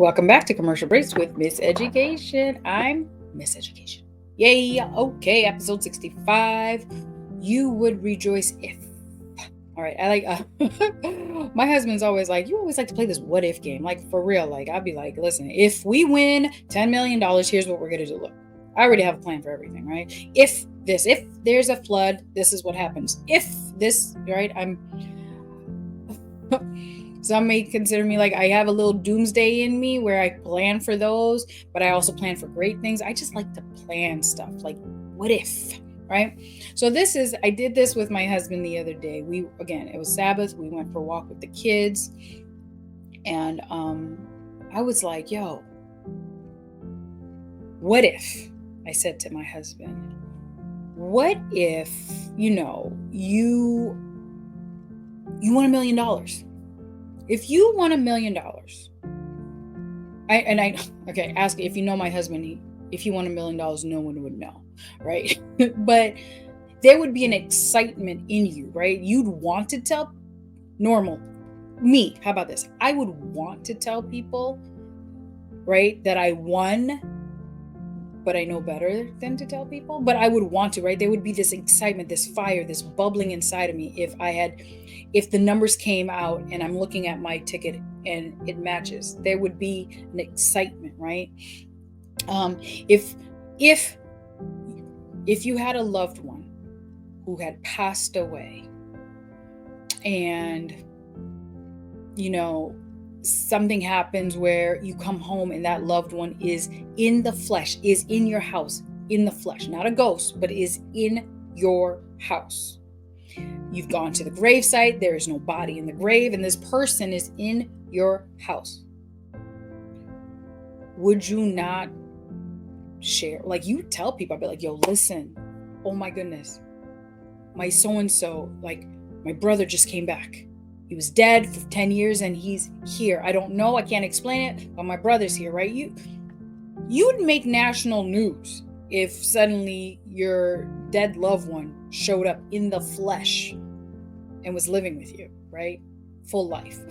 Welcome back to Commercial Breaks with Miss Education. I'm Miss Education. Yay! Okay, episode 65. You would rejoice if. All right, I like. My husband's always like, you always like to play this what if game. Like, for real. Like, I'd be like, listen, if we win $10 million, here's what we're going to do. Look, I already have a plan for everything, right? If there's a flood, this is what happens. If this, right? Some may consider me like I have a little doomsday in me where I plan for those, but I also plan for great things. I just like to plan stuff like what if, right? So I did this with my husband the other day. It was Sabbath. We went for a walk with the kids. And I was like, yo, what if, I said to my husband, what if, you won $1 million? If you won $1 million, ask if you know my husband, if you won $1 million, no one would know, right? But there would be an excitement in you, right? You'd want to tell me, how about this? I would want to tell people, right, that I won, but I know better than to tell people, but I would want to, right? There would be this excitement, this fire, this bubbling inside of me if the numbers came out and I'm looking at my ticket and it matches. There would be an excitement, right? If you had a loved one who had passed away and, something happens where you come home and that loved one is in the flesh, is in your house, in the flesh, not a ghost, but is in your house. You've gone to the gravesite, there is no body in the grave, and this person is in your house. Would you not share? Like, you tell people, I'd be like, yo, listen, oh my goodness, my so-and-so, like my brother just came back. He was dead for 10 years and he's here. I don't know. I can't explain it, but my brother's here, right? You'd make national news if suddenly your dead loved one showed up in the flesh and was living with you, right? Full life.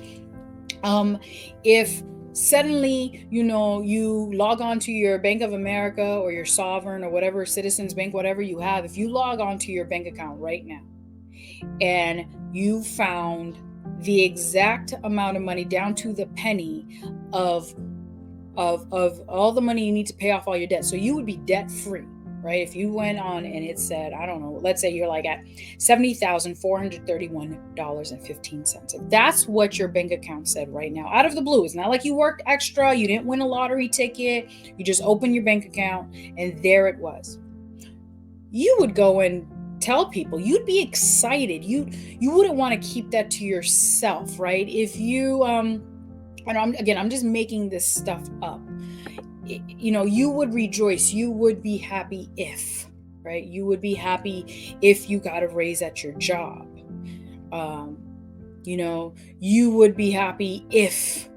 If suddenly, you log on to your Bank of America or your Sovereign or whatever, Citizens Bank, whatever you have, if you log on to your bank account right now and you found the exact amount of money down to the penny of all the money you need to pay off all your debt. So you would be debt free, right? If you went on and it said, I don't know, let's say you're like at $70,431.15. If that's what your bank account said right now, out of the blue, it's not like you worked extra, you didn't win a lottery ticket, you just opened your bank account and there it was. You would go and tell people, you'd be excited. You wouldn't want to keep that to yourself, right? If you and I'm just making this stuff up. You would rejoice, you would be happy if, right? You would be happy if you got a raise at your job. You would be happy if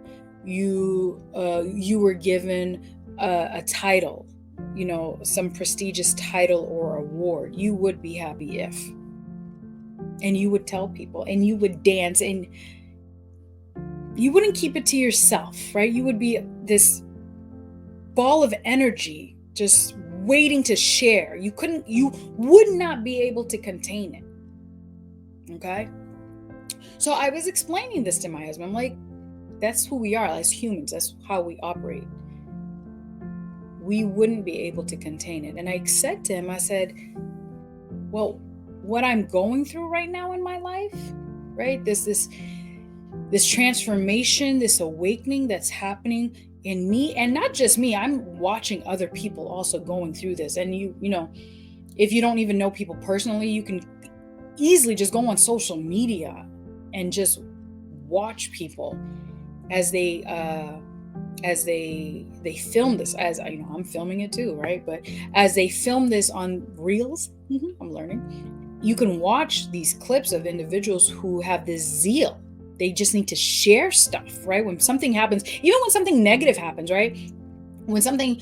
you were given a title, some prestigious title or award. You would be happy if. And you would tell people and you would dance and you wouldn't keep it to yourself, right? You would be this ball of energy just waiting to share. You would not be able to contain it. Okay? So I was explaining this to my husband. I'm like, that's who we are as humans. That's how we operate. We wouldn't be able to contain it. And I said to him, I said, well, what I'm going through right now in my life, right? This transformation, this awakening that's happening in me, and not just me, I'm watching other people also going through this. And if you don't even know people personally, you can easily just go on social media and just watch people as they film this, as I'm filming it too, right? But as they film this on reels, I'm learning, you can watch these clips of individuals who have this zeal. They just need to share stuff, right? When something happens, even when something negative happens, right? When something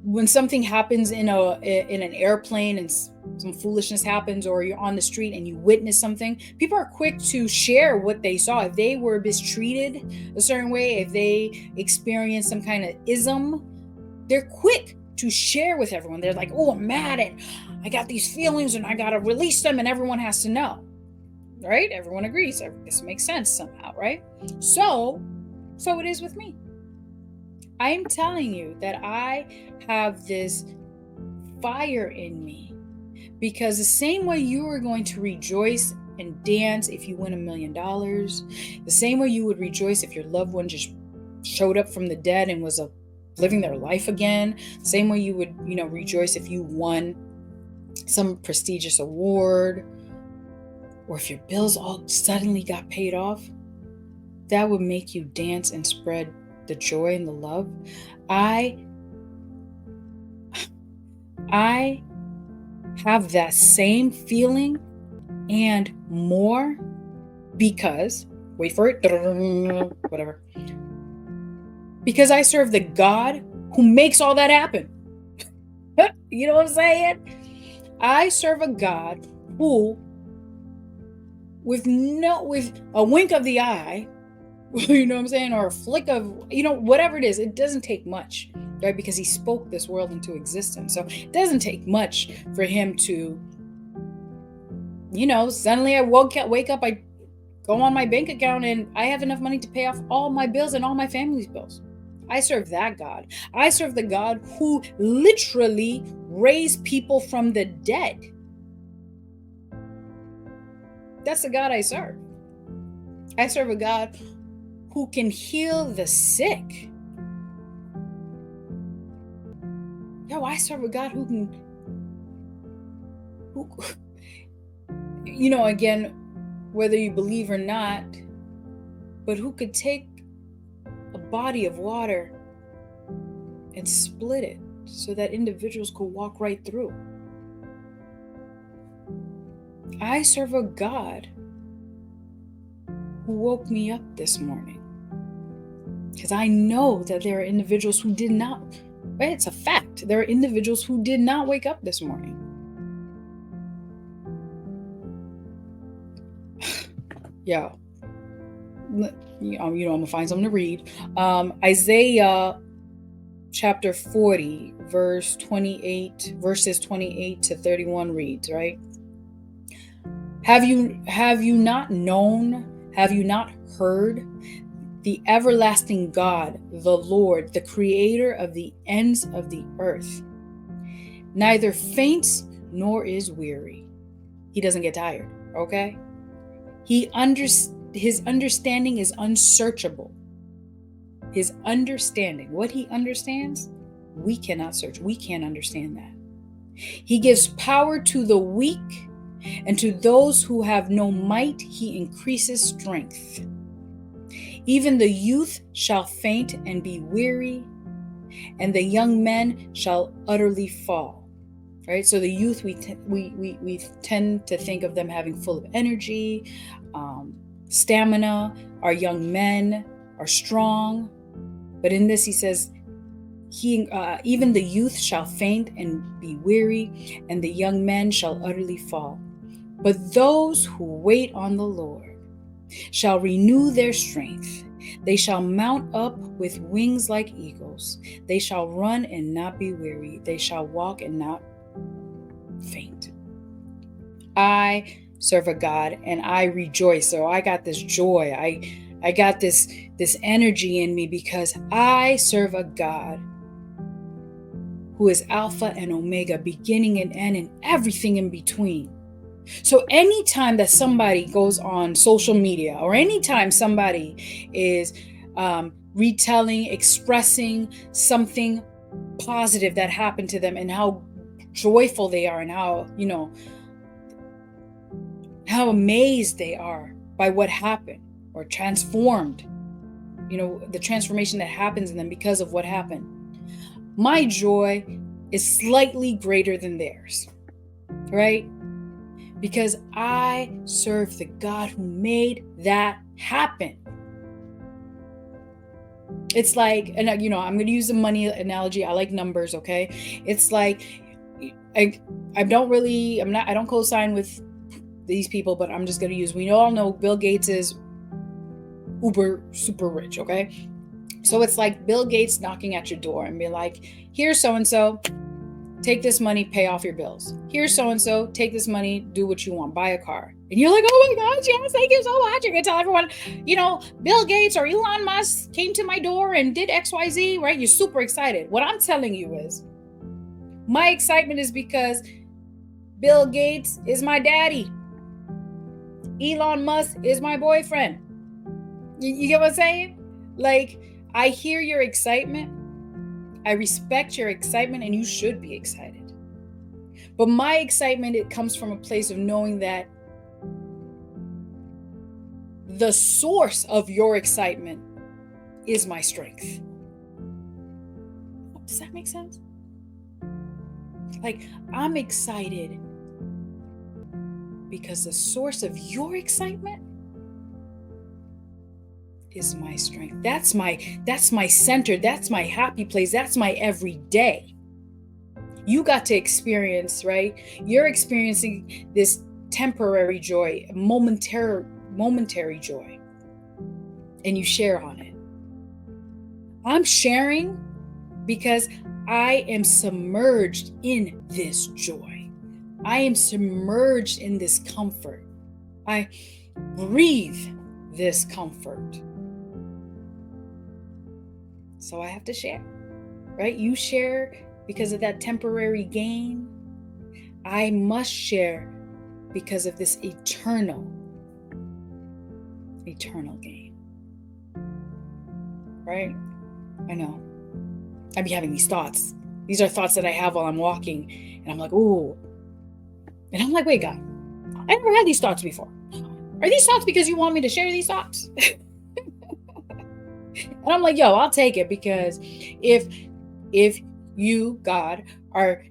when something happens in an airplane and some foolishness happens, or you're on the street and you witness something, people are quick to share what they saw. If they were mistreated a certain way, if they experienced some kind of ism, they're quick to share with everyone. They're like, oh, I'm mad and I got these feelings and I got to release them and everyone has to know, right? Everyone agrees. This makes sense somehow, right? So it is with me. I am telling you that I have this fire in me, because the same way you are going to rejoice and dance if you win $1 million, the same way you would rejoice if your loved one just showed up from the dead and was living their life again, same way you would, rejoice if you won some prestigious award, or if your bills all suddenly got paid off, that would make you dance and spread the joy and the love. I have that same feeling and more, because, wait for it, whatever, because I serve the God who makes all that happen. You know what I'm saying? I serve a God who, with a wink of the eye, you know what I'm saying, or a flick of, whatever it is, it doesn't take much, right? Because he spoke this world into existence. So it doesn't take much for him to, suddenly I wake up, I go on my bank account and I have enough money to pay off all my bills and all my family's bills. I serve that God. I serve the God who literally raised people from the dead. That's the God I serve. I serve a God who can heal the sick. I serve a God who can, again, whether you believe or not, but who could take a body of water and split it so that individuals could walk right through. I serve a God who woke me up this morning, because I know that there are individuals who did not, right? It's a fact. There are individuals who did not wake up this morning. Yeah. I'm gonna find something to read. Isaiah chapter 40, verses 28 to 31 reads, right? Have you not known? Have you not heard? The everlasting God, the Lord, the creator of the ends of the earth, neither faints nor is weary. He doesn't get tired, okay? His understanding is unsearchable. His understanding, what he understands, we cannot search. We can't understand that. He gives power to the weak, and to those who have no might, he increases strength. Even the youth shall faint and be weary, and the young men shall utterly fall. Right? So the youth, we tend to think of them having full of energy, stamina. Our young men are strong. But in this, he says, even the youth shall faint and be weary, and the young men shall utterly fall. But those who wait on the Lord shall renew their strength. They shall mount up with wings like eagles. They shall run and not be weary. They shall walk and not faint. I serve a God and I rejoice. So I got this joy. I got this energy in me, because I serve a God who is Alpha and Omega, beginning and end, and everything in between. So anytime that somebody goes on social media, or anytime somebody is retelling, expressing something positive that happened to them, and how joyful they are, and how amazed they are by what happened, or transformed, the transformation that happens in them because of what happened, my joy is slightly greater than theirs, right? Because I serve the God who made that happen. It's like, and I'm going to use the money analogy. I like numbers. Okay. It's like, I don't co-sign with these people, but I'm just going to use, we all know Bill Gates is uber super rich. Okay. So it's like Bill Gates knocking at your door and be like, here's so-and-so, take this money, pay off your bills. Here's so-and-so, take this money, do what you want, buy a car. And you're like, oh my gosh, yes, thank you so much. You're going to tell everyone, Bill Gates or Elon Musk came to my door and did XYZ, right? You're super excited. What I'm telling you is, my excitement is because Bill Gates is my daddy. Elon Musk is my boyfriend. You get what I'm saying? Like, I hear your excitement. I respect your excitement, and you should be excited. But my excitement, it comes from a place of knowing that the source of your excitement is my strength. Does that make sense? Like, I'm excited because the source of your excitement is my strength. That's my center. That's my happy place. That's my everyday. You got to experience, right? You're experiencing this temporary joy, momentary joy, and you share on it. I'm sharing because I am submerged in this joy. I am submerged in this comfort. I breathe this comfort. So I have to share, right? You share because of that temporary gain. I must share because of this eternal gain. Right? I know. I be having these thoughts. These are thoughts that I have while I'm walking. And I'm like, ooh. And I'm like, wait, God, I never had these thoughts before. Are these thoughts because you want me to share these thoughts? And I'm like, yo, I'll take it, because if you, God, are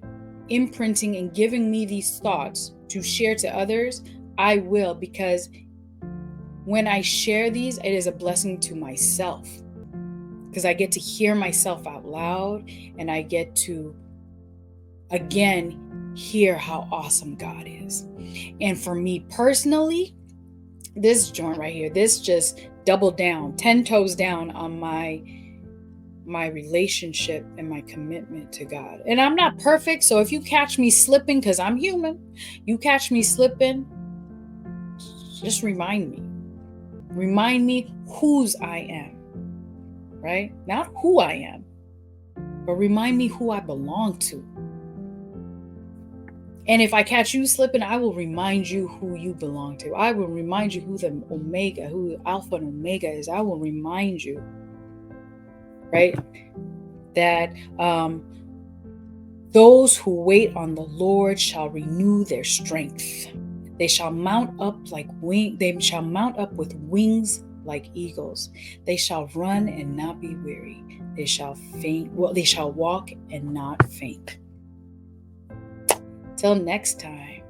imprinting and giving me these thoughts to share to others, I will, because when I share these, it is a blessing to myself, because I get to hear myself out loud, and I get to, again, hear how awesome God is. And for me personally, this joint right here, this just doubled down, 10 toes down on my relationship and my commitment to God. And I'm not perfect, so if you catch me slipping, because I'm human, you catch me slipping, just remind me whose I am, right? Not who I am, but remind me who I belong to. And if I catch you slipping, I will remind you who you belong to. I will remind you who the Alpha and Omega is. I will remind you, right, that those who wait on the Lord shall renew their strength. They shall mount up with wings like eagles. They shall run and not be weary. They shall walk and not faint. Till next time,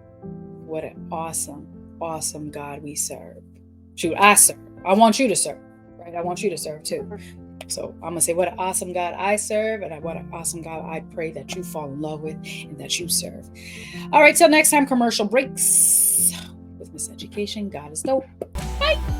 what an awesome, awesome God we serve. Shoot, I serve. I want you to serve, right? I want you to serve too. So I'm going to say, what an awesome God I serve, and what an awesome God I pray that you fall in love with and that you serve. All right, till next time, commercial breaks with Miss Education. God is dope. Bye.